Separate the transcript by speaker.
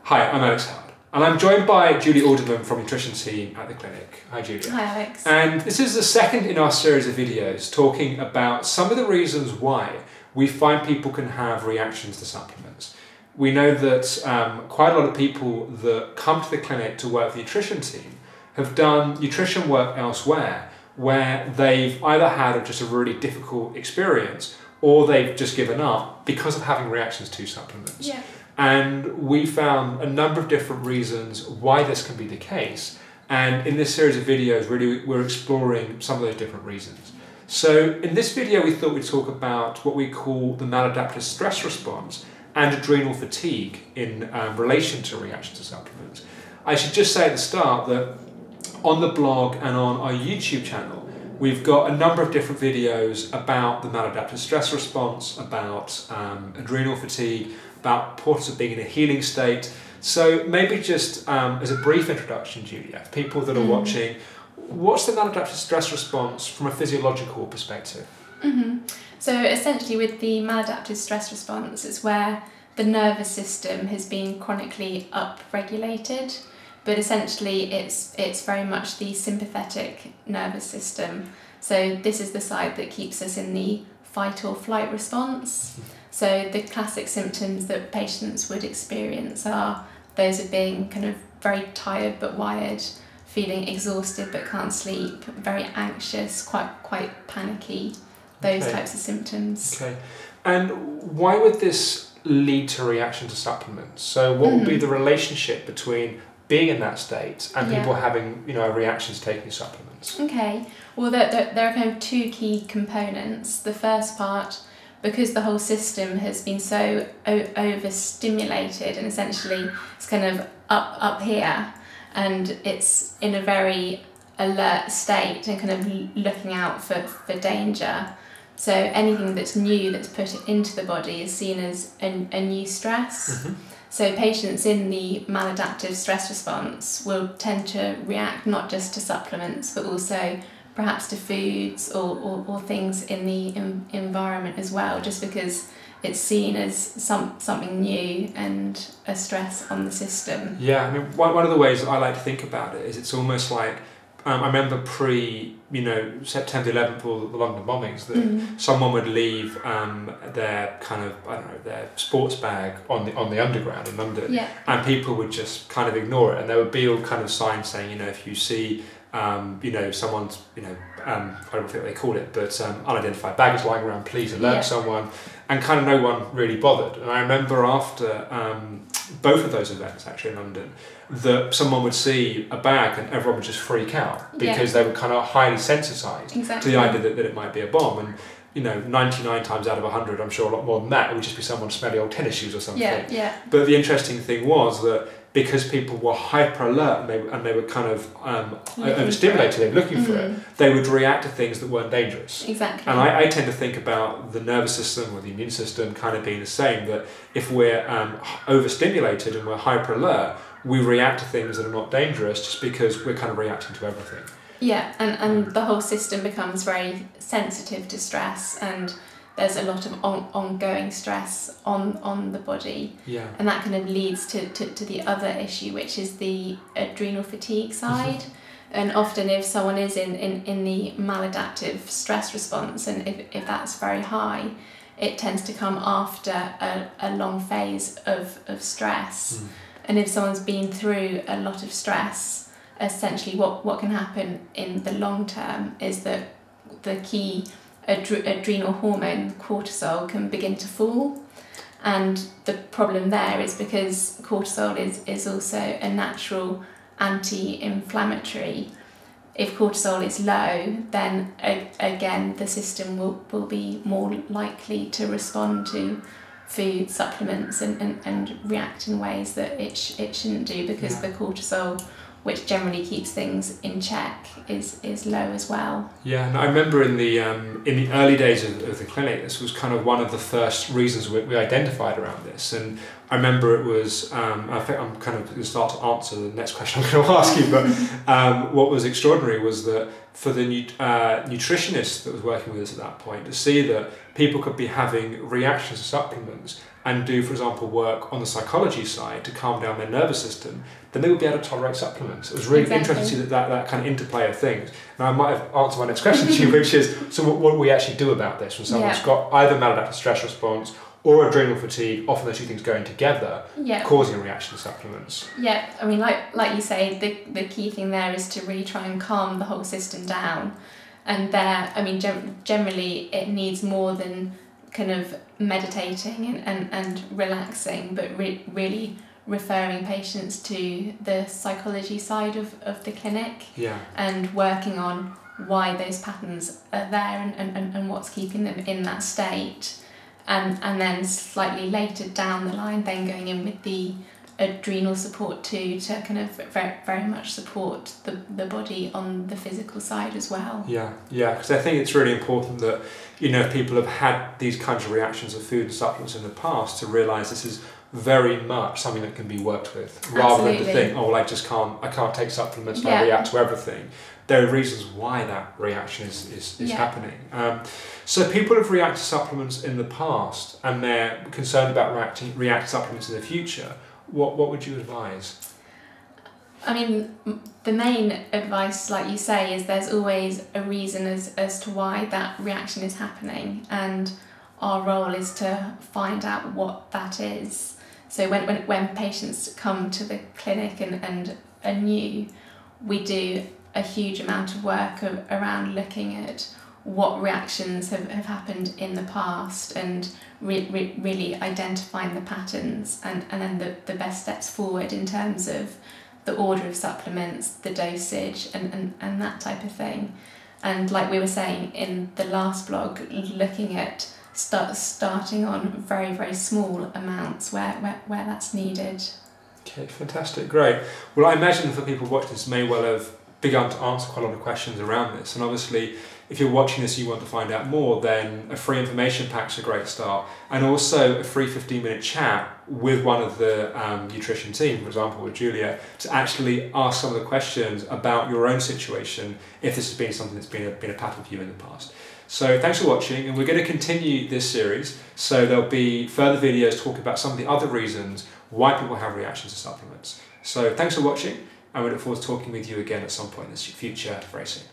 Speaker 1: Hi, I'm Alex Howard, and I'm joined by Julie Alderman from the nutrition team at the clinic. Hi, Julia.
Speaker 2: Hi, Alex.
Speaker 1: And this is the second in our series of videos talking about some of the reasons why we find people can have reactions to supplements. We know that quite a lot of people that come to the clinic to work with the nutrition team have done nutrition work elsewhere where they've either had just a really difficult experience or they've just given up because of having reactions to supplements.
Speaker 2: Yeah.
Speaker 1: And we found a number of different reasons why this can be the case. And in this series of videos, really, we're exploring some of those different reasons. So in this video, we thought we'd talk about what we call the maladaptive stress response and adrenal fatigue in relation to reaction to supplements. I should just say at the start that on the blog and on our YouTube channel, we've got a number of different videos about the maladaptive stress response, about adrenal fatigue, about importance of being in a healing state. So maybe just as a brief introduction, Julia, for people that are watching, what's the maladaptive stress response from a physiological perspective?
Speaker 2: So essentially with the maladaptive stress response, it's where the nervous system has been chronically upregulated, but essentially it's very much the sympathetic nervous system. So this is the side that keeps us in the fight or flight response. So the classic symptoms that patients would experience are those of being kind of very tired but wired, feeling exhausted but can't sleep, very anxious, quite panicky, those types of symptoms. Okay.
Speaker 1: And why would this lead to reaction to supplements? So what would be the relationship between being in that state and people having, reactions to taking supplements?
Speaker 2: Okay. Well, there are kind of two key components. The first part, because the whole system has been so overstimulated and essentially it's kind of up here and it's in a very alert state and kind of looking out for danger. So anything that's new that's put into the body is seen as a new stress. So patients in the maladaptive stress response will tend to react not just to supplements but also perhaps to foods or things in the environment as well, just because it's seen as something new and a stress on the system.
Speaker 1: Yeah, I mean, one of the ways I like to think about it is it's almost like, I remember September 11th or the London bombings, that someone would leave their kind of, their sports bag on the underground in London, and people would just kind of ignore it, and there would be all kind of signs saying, if you see someone's, I don't know what they call it, but unidentified baggage lying around, please alert someone, and kind of no one really bothered. And I remember after both of those events actually in London, that someone would see a bag and everyone would just freak out because they were kind of highly sensitized to the idea that it might be a bomb. And 99 times out of 100, I'm sure a lot more than that, it would just be someone smelly old tennis shoes or something. But the interesting thing was that because people were hyper alert and they were kind of overstimulated, they were looking for it, they would react to things that weren't dangerous.
Speaker 2: Exactly.
Speaker 1: And I tend to think about the nervous system or the immune system kind of being the same, that if we're overstimulated and we're hyper alert, we react to things that are not dangerous just because we're kind of reacting to everything.
Speaker 2: Yeah, and the whole system becomes very sensitive to stress, and there's a lot of ongoing stress on the body. Yeah. And that kind of leads to the other issue, which is the adrenal fatigue side. And often if someone is in the maladaptive stress response, and if that's very high, it tends to come after a long phase of stress. And if someone's been through a lot of stress, essentially what can happen in the long term is that the key adrenal hormone, cortisol, can begin to fall. And the problem there is because cortisol is also a natural anti-inflammatory. If cortisol is low, then again the system will be more likely to respond to food, supplements and react in ways that it shouldn't do, because the cortisol, which generally keeps things in check, is low as well. Yeah,
Speaker 1: and I remember in the early days of the clinic, this was kind of one of the first reasons we identified around this. And I remember it was, I think I'm kind of going to start to answer the next question I'm going to ask you, but what was extraordinary was that for the nutritionist that was working with us at that point, to see that people could be having reactions to supplements and do, for example, work on the psychology side to calm down their nervous system, then they would be able to tolerate supplements. It was really interesting to see that kind of interplay of things. And I might have answered my next question to you, which is, so what do we actually do about this when someone's got either maladaptive stress response or adrenal fatigue, often those two things going together, causing a reaction to supplements?
Speaker 2: Yeah, I mean, like you say, the key thing there is to really try and calm the whole system down. And there, I mean, generally it needs more than kind of meditating and relaxing, but really referring patients to the psychology side of the clinic, and working on why those patterns are there and what's keeping them in that state. And then slightly later down the line, then going in with the adrenal support too, to kind of very much support the body on the physical side as well.
Speaker 1: Yeah, because I think it's really important that, if people have had these kinds of reactions of food and supplements in the past, to realise this is very much something that can be worked with, rather than to think, oh, well, I can't take supplements and I react to everything. There are reasons why that reaction is happening. So people have reacted to supplements in the past and they're concerned about react to supplements in the future. What would you advise?
Speaker 2: I mean, the main advice, like you say, is there's always a reason as to why that reaction is happening, and our role is to find out what that is. So when patients come to the clinic and are new, we do a huge amount of work around looking at what reactions have happened in the past, and really identifying the patterns and then the best steps forward in terms of the order of supplements, the dosage and that type of thing. And like we were saying in the last blog, looking at starting on very, very small amounts where that's needed.
Speaker 1: Okay, fantastic, great. Well, I imagine for people watching this may well have begun to answer quite a lot of questions around this, and obviously if you're watching this and you want to find out more, then a free information pack's a great start, and also a free 15-minute chat with one of the nutrition team, for example with Julia, to actually ask some of the questions about your own situation if this has been something that's been a pattern for you in the past. So thanks for watching, and we're going to continue this series, so there'll be further videos talking about some of the other reasons why people have reactions to supplements. So thanks for watching, and we look forward to talking with you again at some point in the future very soon.